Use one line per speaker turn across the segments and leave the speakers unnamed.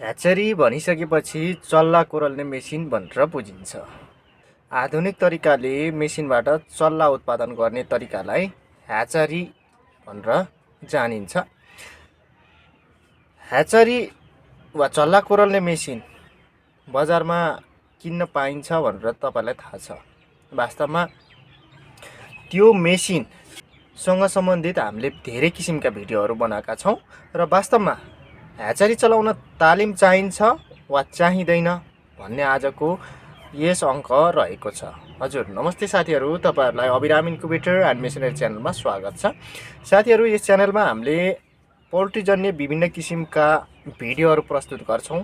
ह्याचरी भनिसकेपछि चल्ला कोरल्ने मेसिन भनेर बुझिन्छ। आधुनिक तरिकाले मेसिनबाट चल्ला उत्पादन गर्ने तरिकालाई ह्याचरी भनेर जानिन्छ। ह्याचरी वा चल्ला कोरल्ने मेसिन बजारमा किन्न पाइन्छ भनेर तपाईलाई थाहा छ। वास्तवमा त्यो मेसिनसँग सम्बन्धित हामीले धेरै किसिमका भिडियोहरू बनाएका छौँ र वास्तवमा ह्याचरी चलाउन तालिम चाहिन्छ वा चाहिँदैन भन्ने आजको यस अङ्क रहेको छ। हजुर नमस्ते साथीहरू, तपाईहरुलाई अबिराम इन्क्युबेटर एन्ड मेसिनरी च्यानलमा स्वागत छ। साथीहरू, यस च्यानलमा हामीले पोल्ट्री जन्य विभिन्न किसिमका भिडियोहरू प्रस्तुत गर्छौँ।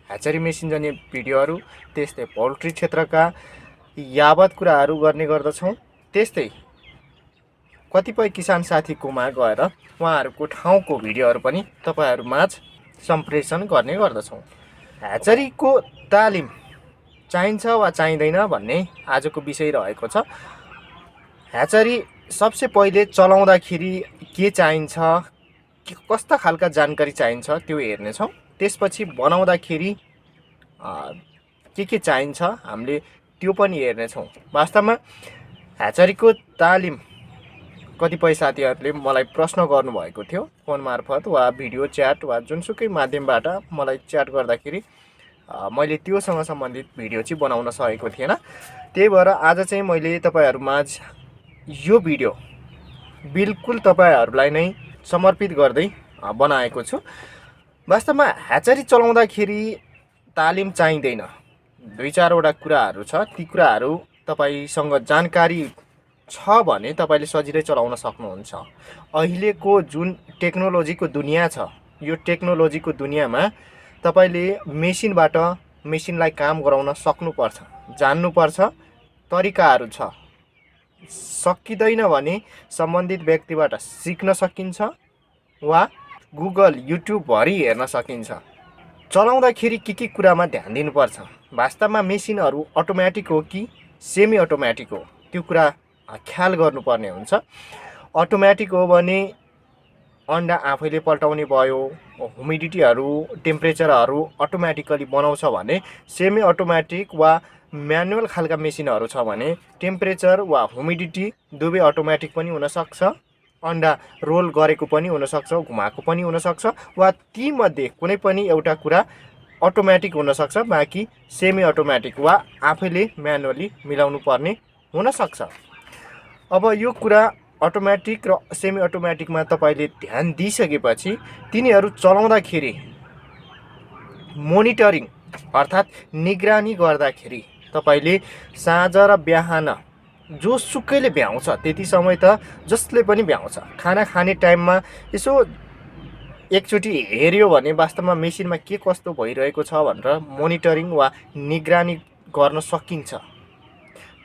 ह्याचरी मेसिन जन्य भिडियोहरू, त्यस्तै पोल्ट्री क्षेत्रका यावत कुराहरू गर्ने गर्दछौँ। त्यस्तै कतिपय किसान साथीकोमा गएर उहाँहरूको ठाउँको भिडियोहरू पनि तपाईहरुमाझ सम्प्रेषण गर्ने गर्दछौँ। ह्याचरीको तालिम चाहिन्छ वा चाहिँदैन भन्ने आजको विषय रहेको छ। ह्याचरी सबसे पहिले चलाउँदाखेरि के चाहिन्छ, कस्ता खालका जानकारी चाहिन्छ त्यो हेर्नेछौँ। त्यसपछि बनाउँदाखेरि के चाहिन्छ हामीले त्यो पनि हेर्नेछौँ। वास्तवमा ह्याचरीको तालिम कतिपय साथीहरूले मलाई प्रश्न गर्नुभएको थियो फोन मार्फत वा भिडियो च्याट वा जुनसुकै माध्यमबाट मलाई च्याट गर्दाखेरि मैले त्योसँग सम्बन्धित भिडियो चाहिँ बनाउन सकेको थिएन। त्यही भएर आज चाहिँ मैले तपाईहरुमाझ यो भिडियो बिल्कुल तपाईहरुलाई नै समर्पित गर्दै बनाएको छु। वास्तवमा ह्याचरी चलाउँदाखेरि तालिम चाहिँदैन। दुई चारवटा कुराहरू छ, ती कुराहरू तपाईसँग जानकारी छ भने तपाईले सजिलै चलाउन सक्नुहुन्छ। अहिलेको जुन टेक्नोलोजीको दुनिया छ, यो टेक्नोलोजीको दुनियामा तपाईले मेसिनबाट मेसिनलाई काम गराउन सक्नुपर्छ, जान्नुपर्छ। तरिकाहरू छ, सकिँदैन भने सम्बन्धित व्यक्तिबाट सिक्न सकिन्छ वा गुगल युट्युब भरि हेर्न सकिन्छ। चलाउँदाखेरि के कुरामा ध्यान दिनुपर्छ, वास्तवमा मेसिनहरू अटोमेटिक हो कि सेमी अटोमेटिक हो त्यो कुरा ख्याल गर्नुपर्ने हुन्छ। अटोमेटिक हो भने अन्डा आफैले पल्टाउने भयो, ह्युमिडिटीहरू टेम्परेचरहरू अटोमेटिकली बनाउँछ भने सेमी अटोमेटिक वा म्यानुअल खालका मेसिनहरू छ भने टेम्परेचर वा ह्युमिडिटी दुवै अटोमेटिक पनि हुनसक्छ, अन्डा रोल गरेको पनि हुनसक्छ, घुमाएको पनि हुनसक्छ, वा ती मध्ये कुनै पनि एउटा कुरा अटोमेटिक हुनसक्छ, बाँकी सेमी अटोमेटिक वा आफैले म्यानुअली मिलाउनु पर्ने हुनसक्छ। अब यो कुरा अटोमेटिक र सेमी अटोमेटिकमा तपाईले ध्यान दिइसकेपछि तिनीहरू चलाउँदाखेरि मोनिटरिङ अर्थात् निगरानी गर्दाखेरि तपाईले साँझ र बिहान जोसुकैले भ्याउँछ त्यति समय त जसले पनि भ्याउँछ, खाना खाने टाइममा यसो एकचोटि हेर्यो भने वास्तवमा मेसिनमा के कस्तो भइरहेको छ भनेर मोनिटरिङ वा निगरानी गर्न सकिन्छ।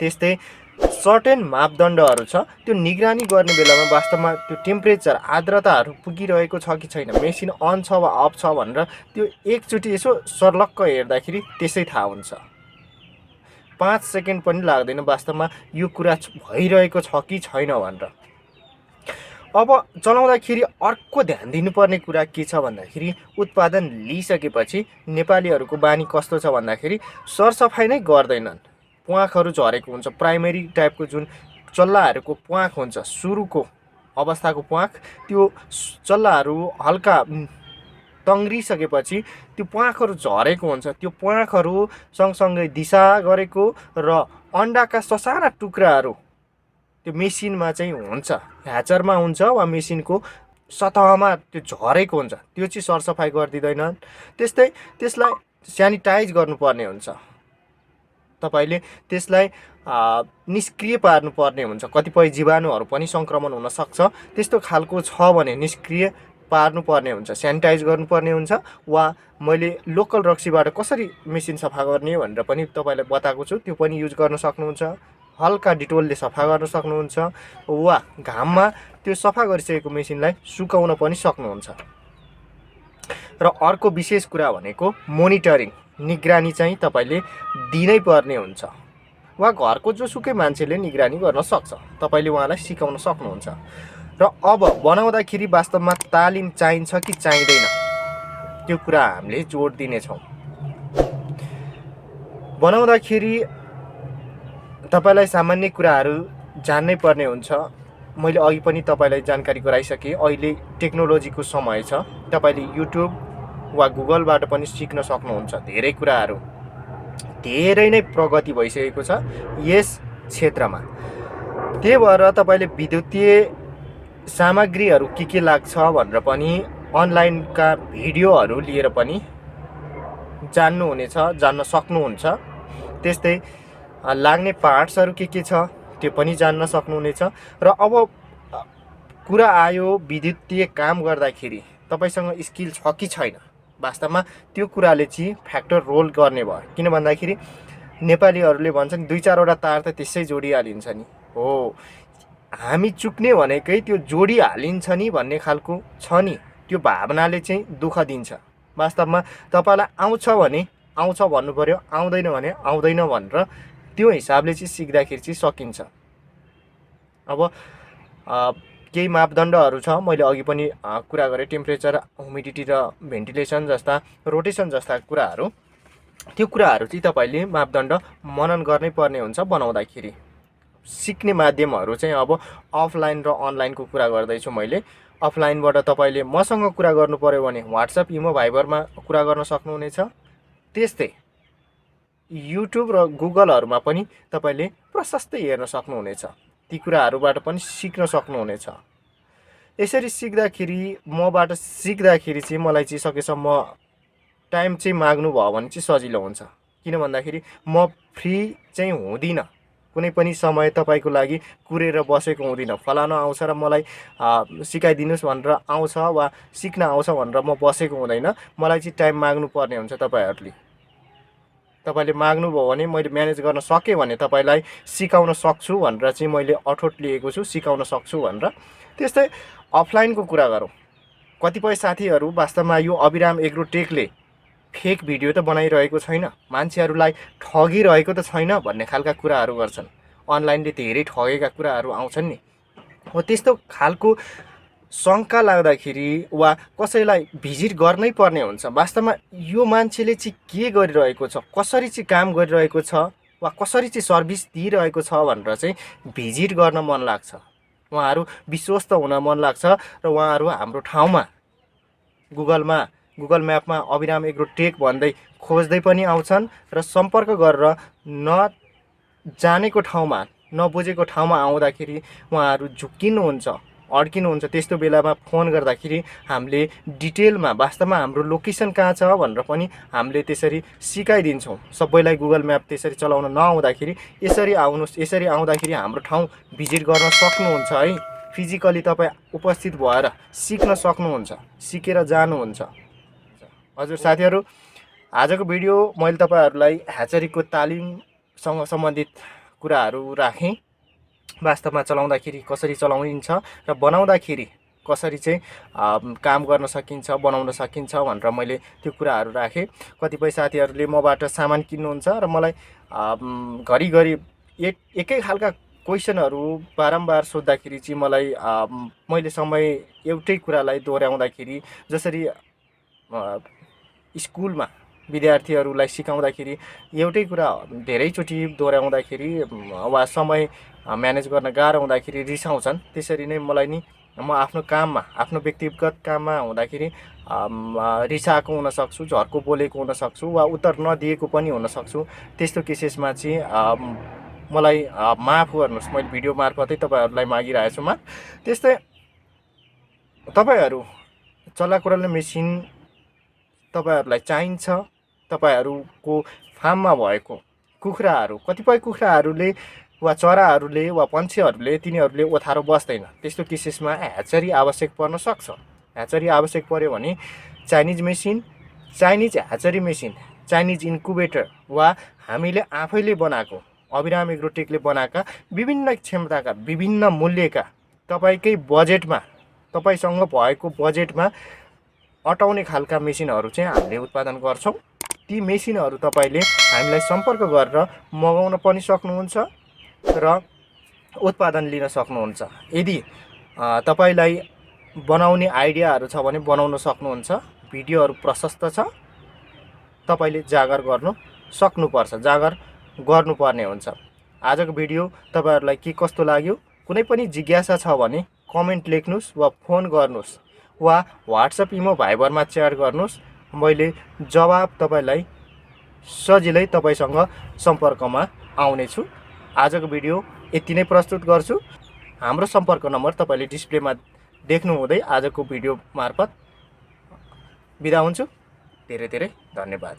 त्यस्तै सर्टेन मापदण्डहरू छ, त्यो निगरानी गर्ने बेलामा वास्तवमा त्यो टेम्परेचर आर्द्रताहरू पुगिरहेको छ कि छैन, मेसिन अन छ वा अफ छ भनेर त्यो एकचोटि यसो सर्लक्क हेर्दाखेरि त्यसै थाहा हुन्छ। 5 सेकेन्ड पनि लाग्दैन वास्तवमा यो कुरा भइरहेको छ कि छैन भनेर। अब चलाउँदाखेरि अर्को ध्यान दिनुपर्ने कुरा के छ भन्दाखेरि उत्पादन लिइसकेपछि नेपालीहरूको बानी कस्तो छ भन्दाखेरि सरसफाइ नै गर्दैनन्। प्वाखहरू झरेको हुन्छ, प्राइमेरी टाइपको जुन चल्लाहरूको प्वाख हुन्छ, सुरुको अवस्थाको प्वाख, त्यो चल्लाहरू हल्का तङ्ग्रिसकेपछि त्यो प्वाखहरू झरेको हुन्छ। त्यो प्वाखहरू सँगसँगै दिशा गरेको र अन्डाका ससाना टुक्राहरू त्यो मेसिनमा चाहिँ हुन्छ, ह्याचरमा हुन्छ वा मेसिनको सतहमा त्यो झरेको हुन्छ, त्यो चाहिँ सरसफाइ गरिदिँदैनन्। त्यस्तै त्यसलाई स्यानिटाइज गर्नुपर्ने हुन्छ, तपाईले त्यसलाई निष्क्रिय पार्नुपर्ने हुन्छ। कतिपय जीवाणुहरू पनि सङ्क्रमण हुन सक्छ, त्यस्तो खालको छ भने निष्क्रिय पार्नुपर्ने हुन्छ, स्यानिटाइज गर्नुपर्ने हुन्छ। वा मैले लोकल रक्सीबाट कसरी मेसिन सफा गर्ने भनेर पनि तपाईलाई बताएको छु, त्यो पनि युज गर्न सक्नुहुन्छ। हल्का डिटोलले सफा गर्न सक्नुहुन्छ वा घाममा त्यो सफा गरिसकेको मेसिनलाई सुकाउन पनि सक्नुहुन्छ। र अर्को विशेष कुरा भनेको मोनिटरिङ, निगरानी चाहिँ तपाईले दिनै पर्ने हुन्छ वा घरको जोसुकै मान्छेले निगरानी गर्न सक्छ, तपाईले उहाँलाई सिकाउन सक्नुहुन्छ। र अब बनाउँदाखेरि वास्तवमा तालिम चाहिन्छ कि चाहिँदैन, त्यो कुरा हामीले जोड दिनेछौँ। बनाउँदाखेरि तपाईलाई सामान्य कुराहरू जान्नै पर्ने हुन्छ। मैले अघि पनि तपाईलाई जानकारी गराइसकेँ, अहिले टेक्नोलोजीको समय छ। तपाईले युट्युब वा गुगलबाट पनि सिक्न सक्नुहुन्छ। धेरै कुराहरू धेरै नै प्रगति भइसकेको छ यस क्षेत्रमा। त्यही भएर तपाईले विद्युतीय सामग्रीहरू के लाग्छ भनेर पनि अनलाइनका भिडियोहरू लिएर पनि जान्नुहुनेछ, जान्न सक्नुहुन्छ। त्यस्तै लाग्ने पार्ट्सहरू के छ त्यो पनि जान्न सक्नुहुनेछ। र अब कुरा आयो विद्युतीय काम गर्दाखेरि तपाईसँग स्किल छ कि छैन। वास्तवमा त्यो कुराले चाहिँ फ्याक्टर रोल गर्ने भयो। किन भन्दाखेरि नेपालीहरूले भन्छन् 2-4 वटा तार त त्यसै जोडिहालिन्छ नि। हो, हामी चुक्ने भनेकै त्यो जोडिहालिन्छ नि भन्ने खालको छ नि, त्यो भावनाले चाहिँ दुःख दिन्छ। वास्तवमा तपाईलाई आउँछ भने आउँछ भन्नु पर्यो, आउँदैन भने आउँदैन भनेर त्यो हिसाबले चाहिँ सिक्दाखेरि चाहिँ सकिन्छ। अब केही मापदण्डहरू छ, मैले अघि पनि कुरा गरेँ। टेम्परेचर, ह्युमिडिटी र भेन्टिलेसन जस्ता, रोटेसन जस्ता कुराहरू, त्यो कुराहरू चाहिँ तपाईँले मापदण्ड मनन गर्नै पर्ने हुन्छ बनाउँदाखेरि। सिक्ने माध्यमहरू चाहिँ अब अफलाइन र अनलाइनको कुरा गर्दैछु मैले। अफलाइनबाट तपाईँले मसँग कुरा गर्नु पर्यो भने व्हाट्सएप, इमो, भाइबरमा कुरा गर्न सक्नुहुनेछ। त्यस्तै युट्युब र गुगलहरूमा पनि तपाईँले प्रशस्तै हेर्न सक्नुहुनेछ। ती कुराहरूबाट पनि सिक्न सक्नुहुनेछ। यसरी सिक्दाखेरि, मबाट सिक्दाखेरि चाहिँ मलाई चाहिँ सकेसम्म टाइम चाहिँ माग्नु भयो भने चाहिँ सजिलो हुन्छ। किन भन्दाखेरि म फ्री चाहिँ हुँदिनँ। कुनै पनि समय तपाईँको लागि कुरेर बसेको हुँदिनँ। फलाना आउँछ र मलाई सिकाइदिनुहोस् भनेर आउँछ वा सिक्न आउँछ भनेर म बसेको हुँदैन। मलाई चाहिँ टाइम माग्नु पर्ने हुन्छ। तपाईँले माग्नुभयो भने मैले म्यानेज गर्न सकेँ भने तपाईँलाई सिकाउन सक्छु भनेर चाहिँ मैले अठोट लिएको छु, सिकाउन सक्छु भनेर। त्यस्तै अफलाइनको कुरा गरौँ। कतिपय साथीहरू वास्तवमा यो अबिराम एग्रोटेकले फेक भिडियो त बनाइरहेको छैन, मान्छेहरूलाई ठगिरहेको त छैन भन्ने खालका कुराहरू गर्छन्। अनलाइनले धेरै ठगेका कुराहरू आउँछन् नि। हो, त्यस्तो खालको शङ्का लाग्दाखेरि वा कसैलाई भिजिट गर्नै पर्ने हुन्छ। वास्तवमा यो मान्छेले चाहिँ के गरिरहेको छ, कसरी चाहिँ काम गरिरहेको छ वा कसरी चाहिँ सर्भिस दिइरहेको छ भनेर चाहिँ भिजिट गर्न मन लाग्छ। उहाँहरू विश्वस्त हुन मन लाग्छ र उहाँहरू हाम्रो ठाउँमा गुगल म्यापमा अबिराम एग्रोटेक भन्दै खोज्दै पनि आउँछन् र सम्पर्क गरेर नजानेको ठाउँमा, नबुझेको ठाउँमा आउँदाखेरि उहाँहरू झुक्किनुहुन्छ, अड्किनुहुन्छ। त्यस्तो बेलामा फोन गर्दाखेरि हामीले डिटेलमा वास्तवमा हाम्रो लोकेसन कहाँ छ भनेर पनि हामीले त्यसरी सिकाइदिन्छौँ। सबैलाई गुगल म्याप त्यसरी चलाउन नआउँदाखेरि यसरी आउनुहोस्, यसरी आउँदाखेरि हाम्रो ठाउँ भिजिट गर्न सक्नुहुन्छ है। फिजिकली तपाईँ उपस्थित भएर सिक्न सक्नुहुन्छ, सिकेर जानुहुन्छ। हजुर साथीहरू, आजको भिडियो मैले तपाईँहरूलाई ह्याचरीको तालिमसँग सम्बन्धित कुराहरू राखेँ। वास्तवमा चलाउँदाखेरि कसरी चलाइन्छ र बनाउँदाखेरि कसरी चाहिँ काम गर्न सकिन्छ, बनाउन सकिन्छ भनेर मैले त्यो कुराहरू राखेँ। कतिपय साथीहरूले मबाट सामान किन्नुहुन्छ र मलाई घरिघरि एकै खालका क्वेसनहरू बारम्बार सोद्धाखेरि चाहिँ मलाई मैले समय एउटै कुरालाई दोहोऱ्याउँदाखेरि, जसरी स्कुलमा विद्यार्थीहरूलाई सिकाउँदाखेरि एउटै कुरा धेरैचोटि दोहोऱ्याउँदाखेरि वा समय म्यानेज गर्न गाह्रो हुँदाखेरि रिसाउँछन्। त्यसरी नै मलाई नि म आफ्नो काममा, आफ्नो व्यक्तिगत काममा हुँदाखेरि रिसाएको हुनसक्छु, झर्को बोलेको हुनसक्छु वा उत्तर नदिएको पनि हुनसक्छु। त्यस्तो केसेसमा चाहिँ मलाई माफ गर्नुहोस्, मैले भिडियो मार्फतै तपाईँहरूलाई मागिरहेको छु माफ। त्यस्तै तपाईँहरू चल्लाकुराल्ने मेसिन तपाईँहरूलाई चाहिन्छ। तपाईँहरूको फार्ममा भएको कुखुराहरू, कतिपय कुखुराहरूले वा चराहरूले वा पन्छीहरूले तिनीहरूले ओथारो बस्दैन। त्यस्तो केसेसमा ह्याचरी आवश्यक पर्न सक्छ। ह्याचरी आवश्यक पर्यो भने Chinese machine, Chinese hatchery machine, Chinese incubator वा हामीले आफैले बनाएको अबिराम एग्रोटेकले बनाएका विभिन्न क्षमताका, विभिन्न मूल्यका, तपाईँकै बजेटमा, तपाईँसँग भएको बजेटमा अटाउने खालका मेसिनहरू चाहिँ हामीले उत्पादन गर्छौँ। ती मेसिनहरू तपाईँले हामीलाई सम्पर्क गरेर मगाउन पनि सक्नुहुन्छ र उत्पादन लिन सक्नुहुन्छ। यदि तपाईँलाई बनाउने आइडियाहरू छ भने बनाउन सक्नुहुन्छ। भिडियोहरू प्रशस्त छ, तपाईले जागर गर्नु सक्नुपर्छ, जागर गर्नुपर्ने हुन्छ। आजको भिडियो तपाईहरुलाई के कस्तो लाग्यो, कुनै पनि जिज्ञासा छ भने कमेन्ट लेख्नुस् वा फोन गर्नुस् वा व्हाट्सएप इमो भाइबरमा च्याट गर्नुस्। मैले जवाब तपाईलाई सजिलै तपाईसँग सम्पर्कमा आउने छु। आजको भिडियो यति नै प्रस्तुत गर्छु। हाम्रो सम्पर्क नम्बर तपाईले डिस्प्लेमा देख्नु हुँदै आजको भिडियो मार्फत बिदा हुन्छु। धेरै धेरै धन्यवाद।